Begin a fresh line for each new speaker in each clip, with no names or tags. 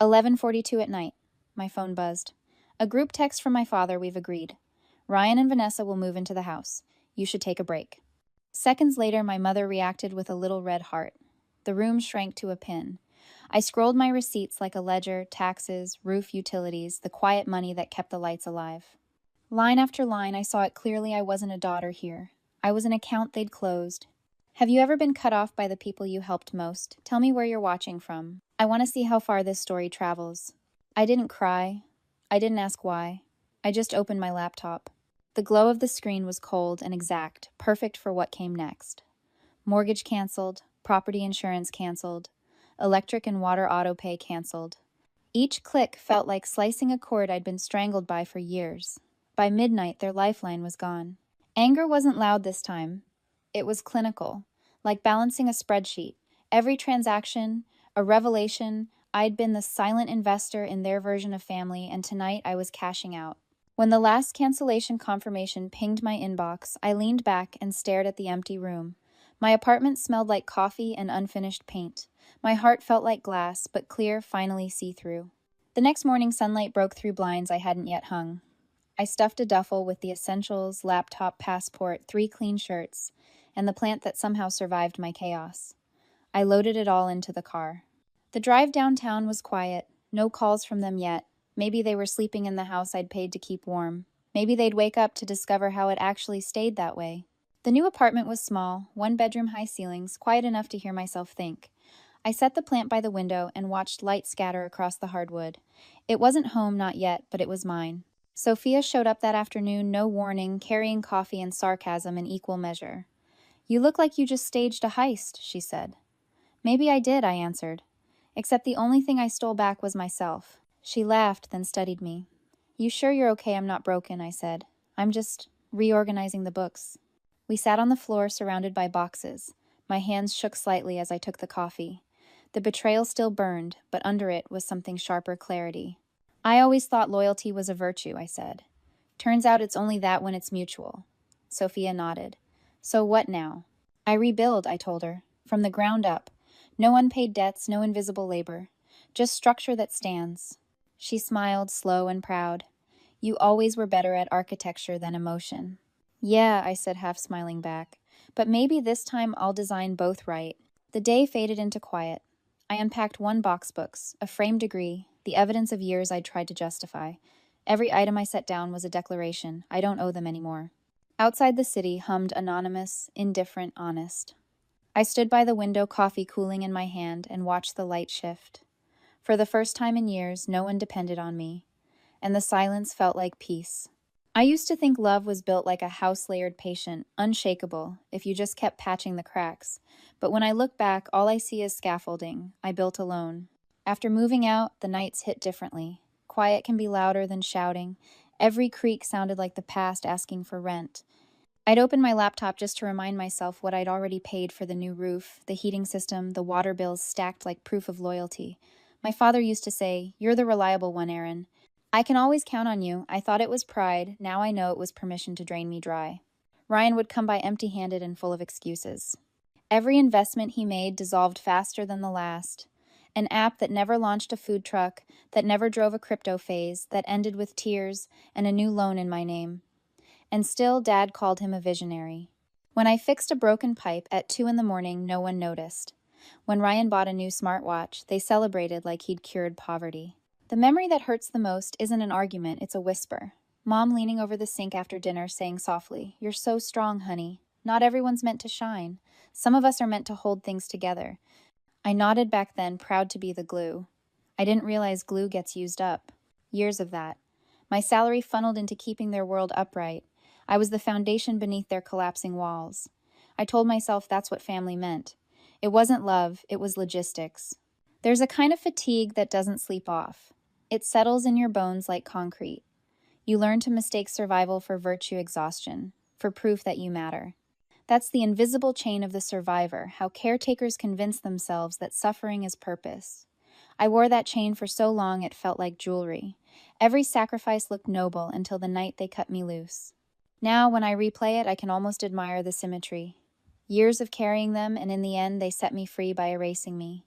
11:42 at night. My phone buzzed. A group text from my father, we've agreed. Ryan and Vanessa will move into the house. You should take a break. Seconds later, my mother reacted with a little red heart. The room shrank to a pin. I scrolled my receipts like a ledger, taxes, roof utilities, the quiet money that kept the lights alive. Line after line, I saw it clearly I wasn't a daughter here. I was an account they'd closed. Have you ever been cut off by the people you helped most? Tell me where you're watching from. I want to see how far this story travels. I didn't cry. I didn't ask why. I just opened my laptop. The glow of the screen was cold and exact, perfect for what came next. Mortgage canceled, property insurance canceled, electric and water autopay canceled. Each click felt like slicing a cord I'd been strangled by for years. By midnight, their lifeline was gone. Anger wasn't loud this time. It was clinical, like balancing a spreadsheet. Every transaction, a revelation. I'd been the silent investor in their version of family, and tonight I was cashing out. When the last cancellation confirmation pinged my inbox, I leaned back and stared at the empty room. My apartment smelled like coffee and unfinished paint. My heart felt like glass, but clear, finally see-through. The next morning, sunlight broke through blinds I hadn't yet hung. I stuffed a duffel with the essentials, laptop, passport, 3 clean shirts, and the plant that somehow survived my chaos. I loaded it all into the car. The drive downtown was quiet, no calls from them yet. Maybe they were sleeping in the house I'd paid to keep warm. Maybe they'd wake up to discover how it actually stayed that way. The new apartment was small, 1-bedroom high ceilings, quiet enough to hear myself think. I set the plant by the window and watched light scatter across the hardwood. It wasn't home, not yet, but it was mine. Sophia showed up that afternoon, no warning, carrying coffee and sarcasm in equal measure. You look like you just staged a heist, she said. Maybe I did, I answered. Except the only thing I stole back was myself. She laughed, then studied me. You sure you're okay I'm not broken, I said. I'm just reorganizing the books. We sat on the floor surrounded by boxes. My hands shook slightly as I took the coffee. The betrayal still burned, but under it was something sharper clarity. I always thought loyalty was a virtue, I said. Turns out it's only that when it's mutual. Sophia nodded. So what now? I rebuild, I told her, from the ground up. No unpaid debts, no invisible labor. Just structure that stands. She smiled, slow and proud. You always were better at architecture than emotion. Yeah, I said, half smiling back. But maybe this time I'll design both right. The day faded into quiet. I unpacked 1 box books, a framed degree, the evidence of years I'd tried to justify. Every item I set down was a declaration. I don't owe them anymore. Outside the city hummed anonymous, indifferent, honest. I stood by the window, coffee cooling in my hand, and watched the light shift. For the first time in years, no one depended on me, and the silence felt like peace. I used to think love was built like a house-layered patient, unshakable, if you just kept patching the cracks. But when I look back, all I see is scaffolding, I built alone. After moving out, the nights hit differently. Quiet can be louder than shouting. Every creak sounded like the past asking for rent. I'd open my laptop just to remind myself what I'd already paid for the new roof, the heating system, the water bills stacked like proof of loyalty. My father used to say, "You're the reliable one, Aaron." I can always count on you. I thought it was pride. Now I know it was permission to drain me dry. Ryan would come by empty-handed and full of excuses. Every investment he made dissolved faster than the last. An app that never launched a food truck, that never drove a crypto phase, that ended with tears and a new loan in my name. And still, Dad called him a visionary. When I fixed a broken pipe at 2 in the morning, no one noticed. When Ryan bought a new smartwatch, they celebrated like he'd cured poverty. The memory that hurts the most isn't an argument, it's a whisper. Mom leaning over the sink after dinner saying softly, "You're so strong, honey. Not everyone's meant to shine. Some of us are meant to hold things together." I nodded back then, proud to be the glue. I didn't realize glue gets used up. Years of that. My salary funneled into keeping their world upright. I was the foundation beneath their collapsing walls. I told myself that's what family meant. It wasn't love, it was logistics. There's a kind of fatigue that doesn't sleep off. It settles in your bones like concrete. You learn to mistake survival for virtue exhaustion, for proof that you matter. That's the invisible chain of the survivor, how caretakers convince themselves that suffering is purpose. I wore that chain for so long it felt like jewelry. Every sacrifice looked noble until the night they cut me loose. Now, when I replay it, I can almost admire the symmetry. Years of carrying them, and in the end, they set me free by erasing me.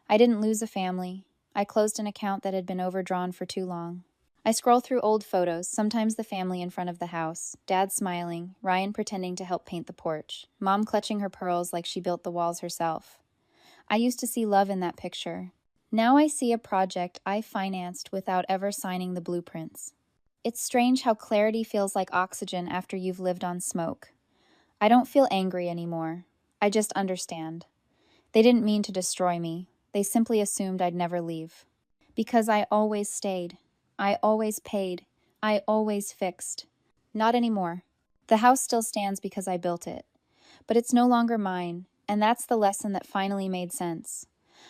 I didn't lose a family. I closed an account that had been overdrawn for too long. I scroll through old photos, sometimes the family in front of the house, Dad smiling, Ryan pretending to help paint the porch, Mom clutching her pearls like she built the walls herself. I used to see love in that picture. Now I see a project I financed without ever signing the blueprints. It's strange how clarity feels like oxygen after you've lived on smoke. I don't feel angry anymore. I just understand. They didn't mean to destroy me. They simply assumed I'd never leave. Because I always stayed. I always paid. I always fixed. Not anymore. The house still stands because I built it. But it's no longer mine, and that's the lesson that finally made sense.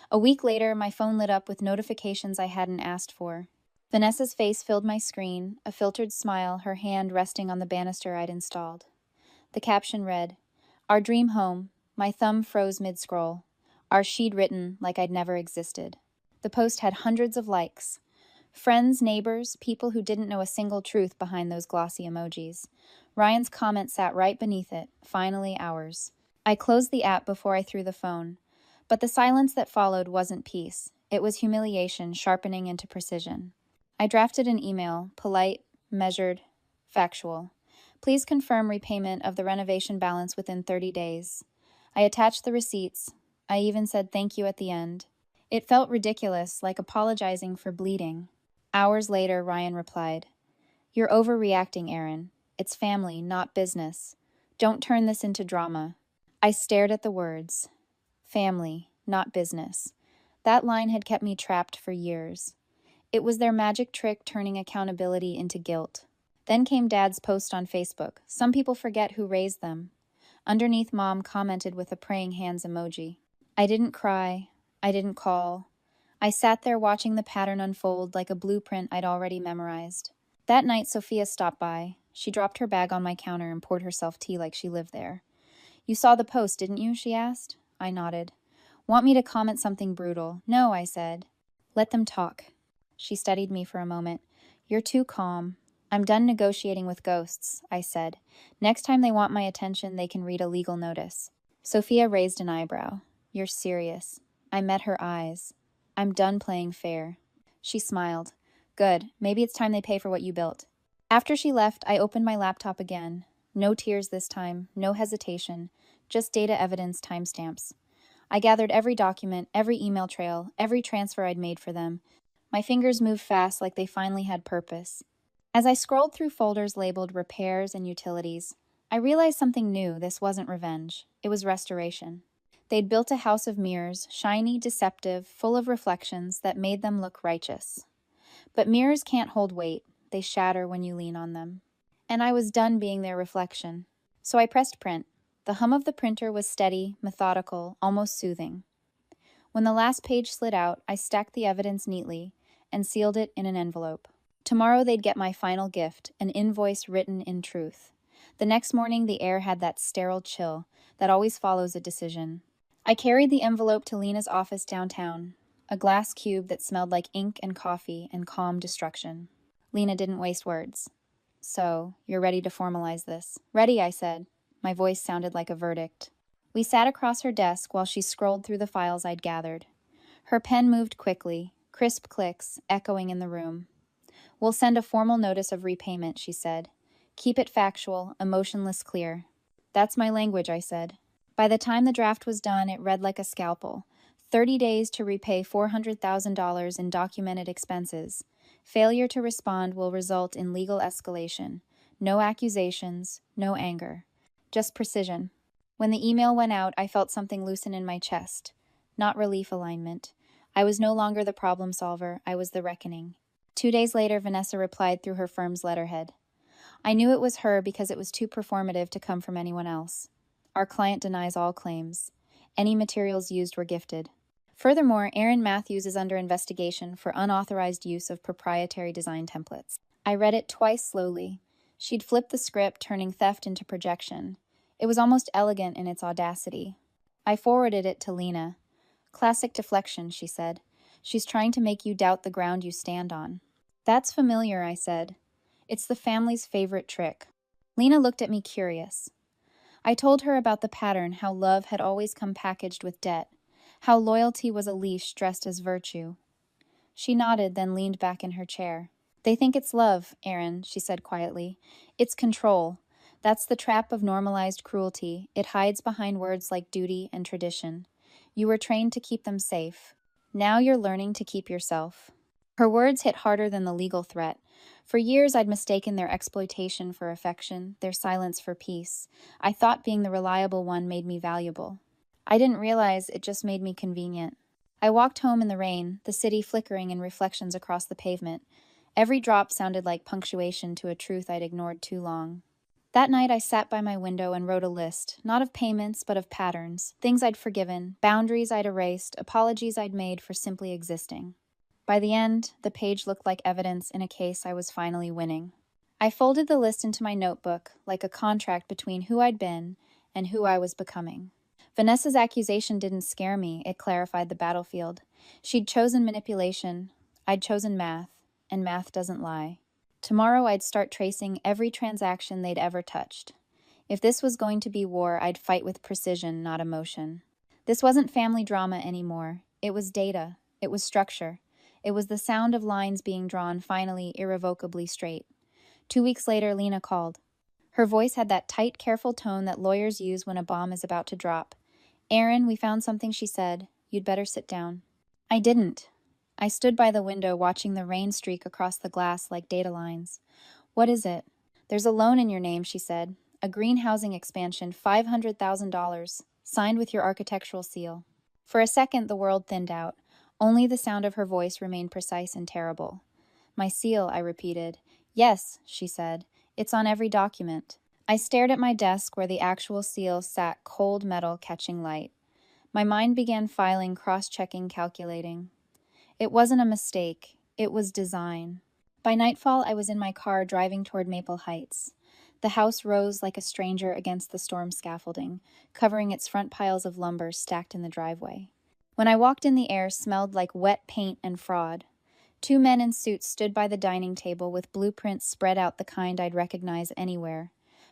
A week later, my phone lit up with notifications I hadn't asked for. Vanessa's face filled my screen, a filtered smile, her hand resting on the banister I'd installed. The caption read, "Our dream home." My thumb froze mid-scroll. Our she'd written like I'd never existed. The post had hundreds of likes. Friends, neighbors, people who didn't know a single truth behind those glossy emojis. Ryan's comment sat right beneath it, finally ours. I closed the app before I threw the phone. But the silence that followed wasn't peace. It was humiliation sharpening into precision. I drafted an email, polite, measured, factual. Please confirm repayment of the renovation balance within 30 days. I attached the receipts. I even said thank you at the end. It felt ridiculous, like apologizing for bleeding. Hours later, Ryan replied, "You're overreacting, Erin. It's family, not business. Don't turn this into drama." I stared at the words. Family, not business. That line had kept me trapped for years. It was their magic trick turning accountability into guilt. Then came Dad's post on Facebook. Some people forget who raised them. Underneath, Mom commented with a praying hands emoji. I didn't cry. I didn't call. I sat there watching the pattern unfold like a blueprint I'd already memorized. That night, Sophia stopped by. She dropped her bag on my counter and poured herself tea like she lived there. "You saw the post, didn't you?" she asked. I nodded. "Want me to comment something brutal?" "No," I said. "Let them talk." She studied me for a moment. "You're too calm." "I'm done negotiating with ghosts," I said. "Next time they want my attention, they can read a legal notice." Sophia raised an eyebrow. "You're serious." I met her eyes. "I'm done playing fair." She smiled. "Good. Maybe it's time they pay for what you built." After she left, I opened my laptop again. No tears this time, no hesitation, just data evidence timestamps. I gathered every document, every email trail, every transfer I'd made for them. My fingers moved fast like they finally had purpose. As I scrolled through folders labeled repairs and utilities, I realized something new. This wasn't revenge. It was restoration. They'd built a house of mirrors, shiny, deceptive, full of reflections that made them look righteous. But mirrors can't hold weight. They shatter when you lean on them. And I was done being their reflection. So I pressed print. The hum of the printer was steady, methodical, almost soothing. When the last page slid out, I stacked the evidence neatly and sealed it in an envelope. Tomorrow they'd get my final gift, an invoice written in truth. The next morning, the air had that sterile chill that always follows a decision. I carried the envelope to Lena's office downtown, a glass cube that smelled like ink and coffee and calm destruction. Lena didn't waste words. "So, you're ready to formalize this?" "Ready," I said. My voice sounded like a verdict. We sat across her desk while she scrolled through the files I'd gathered. Her pen moved quickly, crisp clicks echoing in the room. "We'll send a formal notice of repayment," she said. "Keep it factual, emotionless, clear." "That's my language," I said. By the time the draft was done, it read like a scalpel. 30 days to repay $400,000 in documented expenses. Failure to respond will result in legal escalation. No accusations, no anger. Just precision. When the email went out, I felt something loosen in my chest. Not relief alignment. I was no longer the problem solver, I was the reckoning. 2 days later, Vanessa replied through her firm's letterhead. I knew it was her because it was too performative to come from anyone else. Our client denies all claims. Any materials used were gifted. Furthermore, Erin Matthews is under investigation for unauthorized use of proprietary design templates. I read it twice slowly. She'd flipped the script, turning theft into projection. It was almost elegant in its audacity. I forwarded it to Lena. "Classic deflection," she said. "She's trying to make you doubt the ground you stand on." "That's familiar," I said. "It's the family's favorite trick." Lena looked at me curious. I told her about the pattern, how love had always come packaged with debt, how loyalty was a leash dressed as virtue. She nodded, then leaned back in her chair. They think it's love, Aaron, she said quietly. It's control. That's the trap of normalized cruelty. It hides behind words like duty and tradition. You were trained to keep them safe. Now you're learning to keep yourself. Her words hit harder than the legal threat. For years, I'd mistaken their exploitation for affection, their silence for peace. I thought being the reliable one made me valuable. I didn't realize it just made me convenient. I walked home in the rain, the city flickering in reflections across the pavement. Every drop sounded like punctuation to a truth I'd ignored too long. That night, I sat by my window and wrote a list, not of payments, but of patterns, things I'd forgiven, boundaries I'd erased, apologies I'd made for simply existing. By the end, the page looked like evidence in a case I was finally winning. I folded the list into my notebook, like a contract between who I'd been and who I was becoming. Vanessa's accusation didn't scare me, it clarified the battlefield. She'd chosen manipulation, I'd chosen math, and math doesn't lie. Tomorrow I'd start tracing every transaction they'd ever touched. If this was going to be war, I'd fight with precision, not emotion. This wasn't family drama anymore. It was data. It was structure. It was the sound of lines being drawn finally, irrevocably straight. 2 weeks later, Lena called. Her voice had that tight, careful tone that lawyers use when a bomb is about to drop. Aaron, we found something, she said. You'd better sit down. I didn't. I stood by the window watching the rain streak across the glass like data lines. What is it? There's a loan in your name, she said. A green housing expansion, $500,000, signed with your architectural seal. For a second, the world thinned out. Only the sound of her voice remained precise and terrible. My seal, I repeated. Yes, she said. It's on every document. I stared at my desk where the actual seal sat, cold metal catching light. My mind began filing, cross-checking, calculating. It wasn't a mistake. It was design. By nightfall, I was in my car driving toward Maple Heights. The house rose like a stranger against the storm scaffolding, covering its front piles of lumber stacked in the driveway. When I walked in, the air smelled like wet paint and fraud. 2 men in suits stood by the dining table with blueprints spread out the kind I'd recognize anywhere.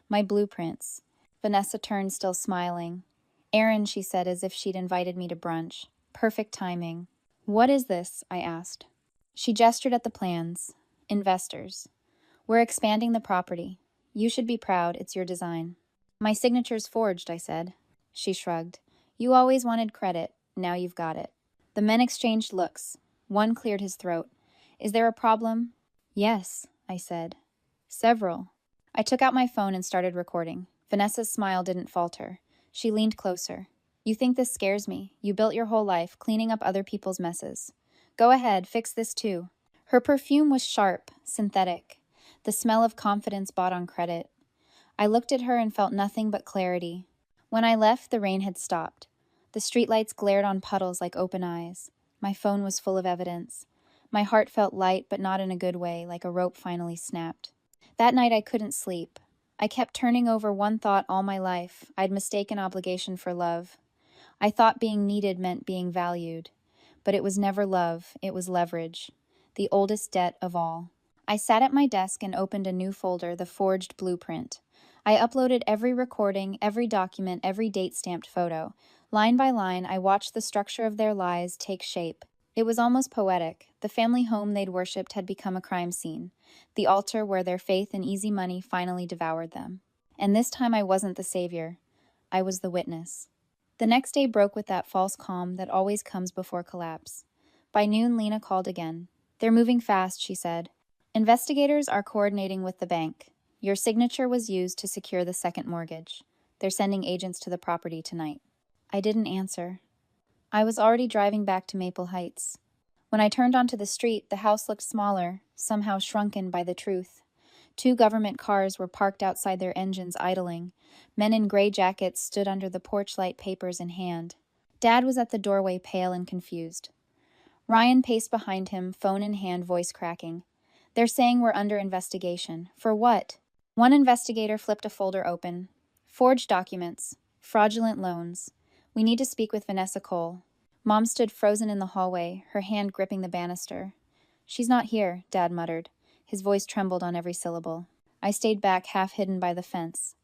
My blueprints. Vanessa turned, still smiling. Aaron, she said, as if she'd invited me to brunch. Perfect timing. What is this? I asked. She gestured at the plans. Investors. We're expanding the property. You should be proud. It's your design. My signature's forged, I said. She shrugged. You always wanted credit. Now you've got it. The men exchanged looks. One cleared his throat. Is there a problem? Yes, I said. Several. I took out my phone and started recording. Vanessa's smile didn't falter. She leaned closer. You think this scares me. You built your whole life cleaning up other people's messes. Go ahead, fix this too. Her perfume was sharp, synthetic. The smell of confidence bought on credit. I looked at her and felt nothing but clarity. When I left, the rain had stopped. The streetlights glared on puddles like open eyes. My phone was full of evidence. My heart felt light, but not in a good way, like a rope finally snapped. That night I couldn't sleep. I kept turning over one thought all my life. I'd mistaken obligation for love. I thought being needed meant being valued. But it was never love, it was leverage. The oldest debt of all. I sat at my desk and opened a new folder, the forged blueprint. I uploaded every recording, every document, every date-stamped photo. Line by line, I watched the structure of their lies take shape. It was almost poetic. The family home they'd worshipped had become a crime scene. The altar where their faith and easy money finally devoured them. And this time I wasn't the savior. I was the witness. The next day broke with that false calm that always comes before collapse. By noon, Lena called again. They're moving fast, she said. Investigators are coordinating with the bank. Your signature was used to secure the second mortgage. They're sending agents to the property tonight. I didn't answer. I was already driving back to Maple Heights. When I turned onto the street, the house looked smaller, somehow shrunken by the truth. 2 government cars were parked outside their engines idling. Men in gray jackets stood under the porch light, papers in hand. Dad was at the doorway, pale and confused. Ryan paced behind him, phone in hand, voice cracking. They're saying we're under investigation. For what? One investigator flipped a folder open. Forged documents. Fraudulent loans. We need to speak with Vanessa Cole. Mom stood frozen in the hallway, her hand gripping the banister. She's not here, Dad muttered. His voice trembled on every syllable. I stayed back, half hidden by the fence.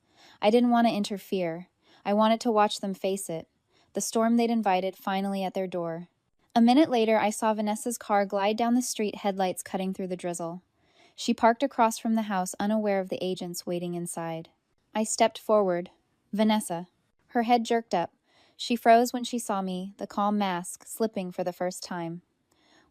I didn't want to interfere. I wanted to watch them face it. The storm they'd invited finally at their door. A minute later, I saw Vanessa's car glide down the street, headlights cutting through the drizzle. She parked across from the house, unaware of the agents waiting inside. I stepped forward. Vanessa. Her head jerked up. She froze when she saw me, the calm mask slipping for the first time.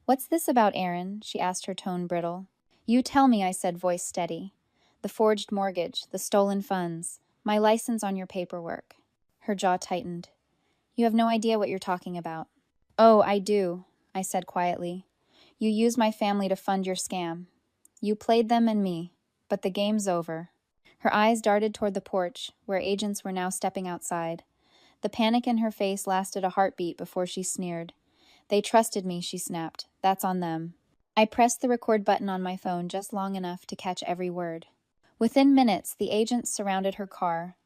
"What's this about, Aaron?" she asked, her tone brittle. "You tell me," I said, voice steady. "The forged mortgage, the stolen funds, my license on your paperwork." Her jaw tightened. "You have no idea what you're talking about." "Oh, I do," I said quietly. "You used my family to fund your scam. You played them and me, but the game's over." Her eyes darted toward the porch, where agents were now stepping outside. The panic in her face lasted a heartbeat before she sneered. "They trusted me," she snapped. "That's on them." I pressed the record button on my phone just long enough to catch every word. Within minutes, the agents surrounded her car.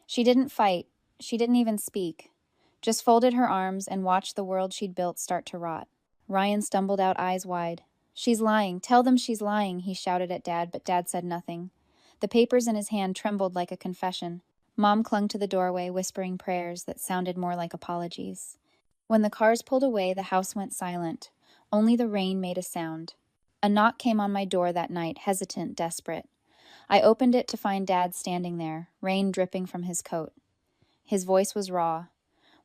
She didn't fight. She didn't even speak. Just folded her arms and watched the world she'd built start to rot. Ryan stumbled out, eyes wide. "She's lying. Tell them she's lying," he shouted at Dad, but Dad said nothing. The papers in his hand trembled like a confession. Mom clung to the doorway, whispering prayers that sounded more like apologies. When the cars pulled away, the house went silent. Only the rain made a sound. A knock came on my door that night, hesitant, desperate. I opened it to find Dad standing there, rain dripping from his coat. His voice was raw.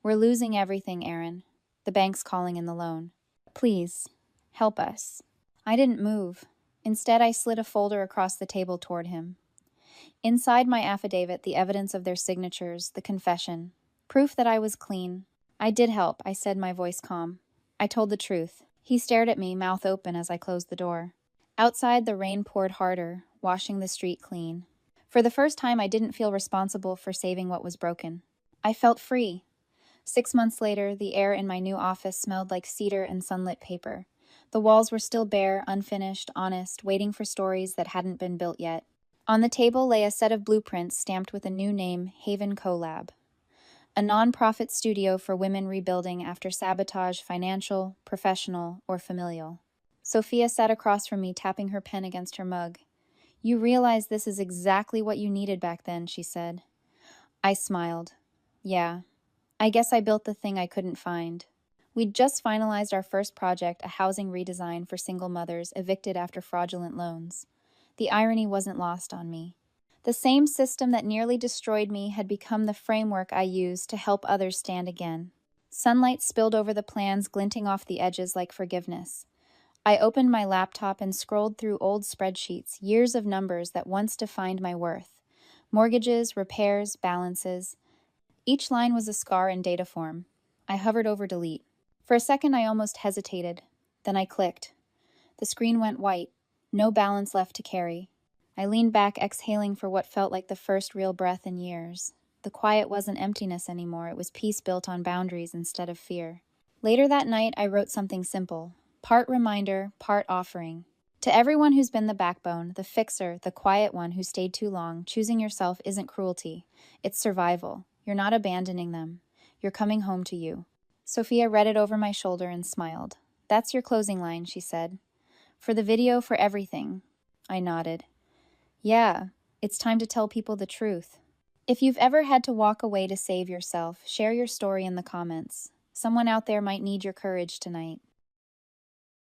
"We're losing everything, Aaron. The bank's calling in the loan. Please, help us." I didn't move. Instead, I slid a folder across the table toward him. Inside my affidavit, the evidence of their signatures, the confession. Proof that I was clean. "I did help," I said, my voice calm. "I told the truth." He stared at me, mouth open, as I closed the door. Outside, the rain poured harder, washing the street clean. For the first time, I didn't feel responsible for saving what was broken. I felt free. 6 months later, the air in my new office smelled like cedar and sunlit paper. The walls were still bare, unfinished, honest, waiting for stories that hadn't been built yet. On the table lay a set of blueprints stamped with a new name, Haven Collab. A non-profit studio for women rebuilding after sabotage, financial, professional, or familial. Sophia sat across from me, tapping her pen against her mug. "You realize this is exactly what you needed back then," she said. I smiled. "Yeah. I guess I built the thing I couldn't find." We'd just finalized our first project, a housing redesign for single mothers evicted after fraudulent loans. The irony wasn't lost on me. The same system that nearly destroyed me had become the framework I used to help others stand again. Sunlight spilled over the plans, glinting off the edges like forgiveness. I opened my laptop and scrolled through old spreadsheets, years of numbers that once defined my worth. Mortgages, repairs, balances. Each line was a scar in data form. I hovered over delete. For a second, I almost hesitated. Then I clicked. The screen went white. No balance left to carry. I leaned back, exhaling for what felt like the first real breath in years. The quiet wasn't emptiness anymore. It was peace built on boundaries instead of fear. Later that night, I wrote something simple. Part reminder, part offering. To everyone who's been the backbone, the fixer, the quiet one who stayed too long, choosing yourself isn't cruelty. It's survival. You're not abandoning them. You're coming home to you. Sophia read it over my shoulder and smiled. "That's your closing line," she said. "For the video, for everything." I nodded. "Yeah, it's time to tell people the truth." If you've ever had to walk away to save yourself, share your story in the comments. Someone out there might need your courage tonight.